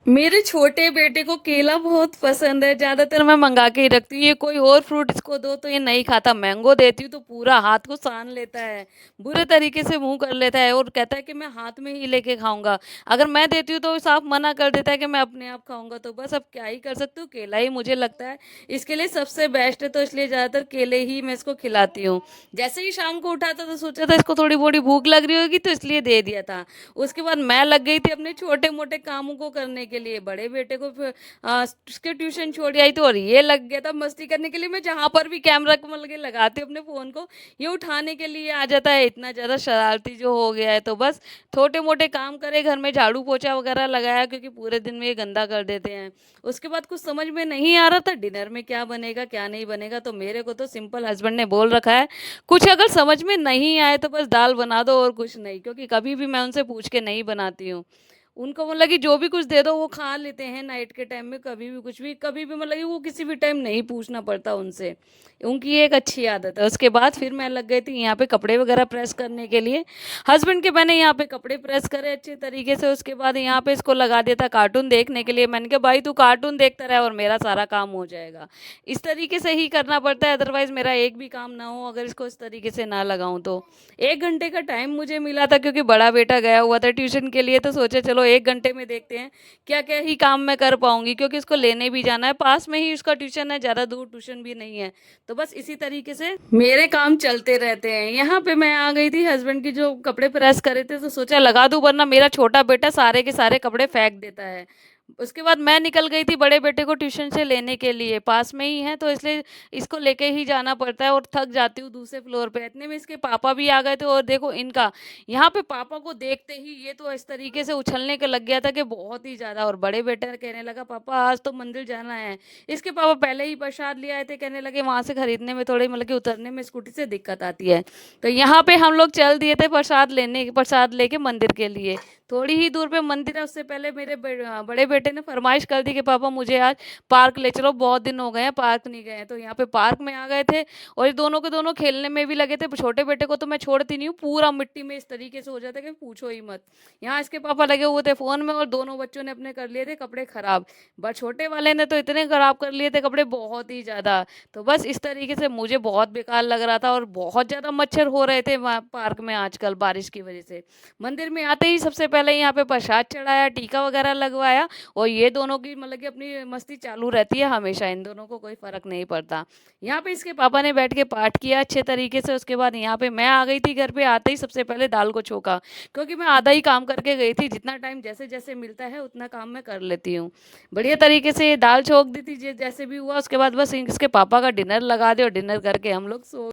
मेरे छोटे बेटे को केला बहुत पसंद है। ज्यादातर मैं मंगा के ही रखती हूँ। ये कोई और फ्रूट इसको दो तो ये नहीं खाता। मैंगो देती हूँ तो पूरा हाथ को सान लेता है, बुरे तरीके से मुंह कर लेता है और कहता है कि मैं हाथ में ही लेके खाऊंगा। अगर मैं देती हूँ तो वो साफ मना कर देता है कि मैं अपने आप खाऊंगा। तो बस अब क्या ही कर सकती हूँ, केला ही मुझे लगता है इसके लिए सबसे बेस्ट है। तो इसलिए ज्यादातर केले ही मैं इसको खिलाती हूँ। जैसे ही शाम को उठा था तो सोचा था इसको थोड़ी बड़ी भूख लग रही होगी तो इसलिए दे दिया था। उसके बाद मैं लग गई थी अपने छोटे मोटे कामों को करने के लिए। बड़े बेटे को फिर उसके ट्यूशन छोड़ आई तो और ये लग गया था मस्ती करने के लिए। मैं जहाँ पर भी कैमरा को मतलब लगाती हूँ अपने फ़ोन को, ये उठाने के लिए आ जाता है। इतना ज़्यादा शरारती जो हो गया है। तो बस छोटे मोटे काम करे, घर में झाड़ू पोछा वगैरह लगाया, क्योंकि पूरे दिन में ये गंदा कर देते हैं। उसके बाद कुछ समझ में नहीं आ रहा था डिनर में क्या बनेगा क्या नहीं बनेगा। तो मेरे को तो सिंपल हस्बैंड ने बोल रखा है, कुछ अगर समझ में नहीं आए तो बस दाल बना दो और कुछ नहीं। क्योंकि कभी भी मैं उनसे पूछ के नहीं बनाती हूँ। उनको मतलब कि जो भी कुछ दे दो वो खा लेते हैं नाइट के टाइम में। कभी भी कुछ भी, कभी भी मतलब कि वो किसी भी टाइम नहीं पूछना पड़ता उनसे। उनकी ये एक अच्छी आदत है। उसके बाद फिर मैं लग गई थी यहाँ पे कपड़े वगैरह प्रेस करने के लिए। हस्बैंड के मैंने यहाँ पे कपड़े प्रेस करे अच्छे तरीके से। उसके बाद यहाँ पे इसको लगा दिया था कार्टून देखने के लिए। मैंने कहा भाई तू कार्टून देखता रहे और मेरा सारा काम हो जाएगा। इस तरीके से ही करना पड़ता है, अदरवाइज मेरा एक भी काम ना हो अगर इसको इस तरीके से ना लगाऊं तो। 1 घंटे का टाइम मुझे मिला था, क्योंकि बड़ा बेटा गया हुआ था ट्यूशन के लिए। तो सोचे चलो 1 घंटे में देखते हैं क्या क्या ही काम मैं कर पाऊंगी, क्योंकि इसको लेने भी जाना है। पास में ही उसका ट्यूशन है, ज़्यादा दूर ट्यूशन भी नहीं है। तो बस इसी तरीके से मेरे काम चलते रहते हैं। यहाँ पे मैं आ गई थी, हस्बैंड की जो कपड़े प्रेस करे थे तो सोचा लगा दूं, वरना मेरा छोटा बेटा सारे के सारे कपड़े फेंक देता है। उसके बाद मैं निकल गई थी बड़े बेटे को ट्यूशन से लेने के लिए। पास में ही है तो इसलिए इसको लेके ही जाना पड़ता है और थक जाती हूँ दूसरे फ्लोर पे। इतने में इसके पापा भी आ गए थे और देखो इनका, यहाँ पे पापा को देखते ही ये तो इस तरीके से उछलने के लग गया था कि बहुत ही ज़्यादा। और बड़े बेटे कहने लगा पापा आज तो मंदिर जाना है। इसके पापा पहले ही प्रसाद ले आए थे, कहने लगे वहाँ से खरीदने में थोड़ी मतलब कि उतरने में स्कूटी से दिक्कत आती है। तो यहाँ पे हम लोग चल दिए थे प्रसाद लेके मंदिर के लिए। थोड़ी ही दूर पे मंदिर है। उससे पहले मेरे बड़े बेटे ने फरमाइश कर दी कि पापा मुझे आज पार्क ले चलो, बहुत दिन हो गए हैं पार्क नहीं गए हैं। तो यहाँ पे पार्क में आ गए थे और ये दोनों के दोनों खेलने में भी लगे थे। छोटे बेटे को तो मैं छोड़ती नहीं हूँ, पूरा मिट्टी में इस तरीके से हो जाता है कि पूछो ही मत। यहाँ इसके पापा लगे हुए थे फोन में और दोनों बच्चों ने अपने कर लिए थे कपड़े खराब। बट छोटे वाले ने तो इतने खराब कर लिए थे कपड़े, बहुत ही ज्यादा। तो बस इस तरीके से मुझे बहुत बेकार लग रहा था और बहुत ज्यादा मच्छर हो रहे थे वहाँ पार्क में आजकल बारिश की वजह से। मंदिर में आते ही सबसे पहले यहाँ पे प्रसाद चढ़ाया, टीका वगैरह लगवाया। और ये दोनों की मतलब कि अपनी मस्ती चालू रहती है हमेशा, इन दोनों को कोई फर्क नहीं पड़ता। यहाँ पे इसके पापा ने बैठ के पाठ किया अच्छे तरीके से। उसके बाद यहाँ पे मैं आ गई थी घर पे। आते ही सबसे पहले दाल को छोका, क्योंकि मैं आधा ही काम करके गई थी। जितना टाइम जैसे जैसे मिलता है उतना काम मैं कर लेती हूँ। बढ़िया तरीके से ये दाल छोक दी थी जैसे भी हुआ। उसके बाद बस इसके पापा का डिनर लगा दे और डिनर करके हम लोग सो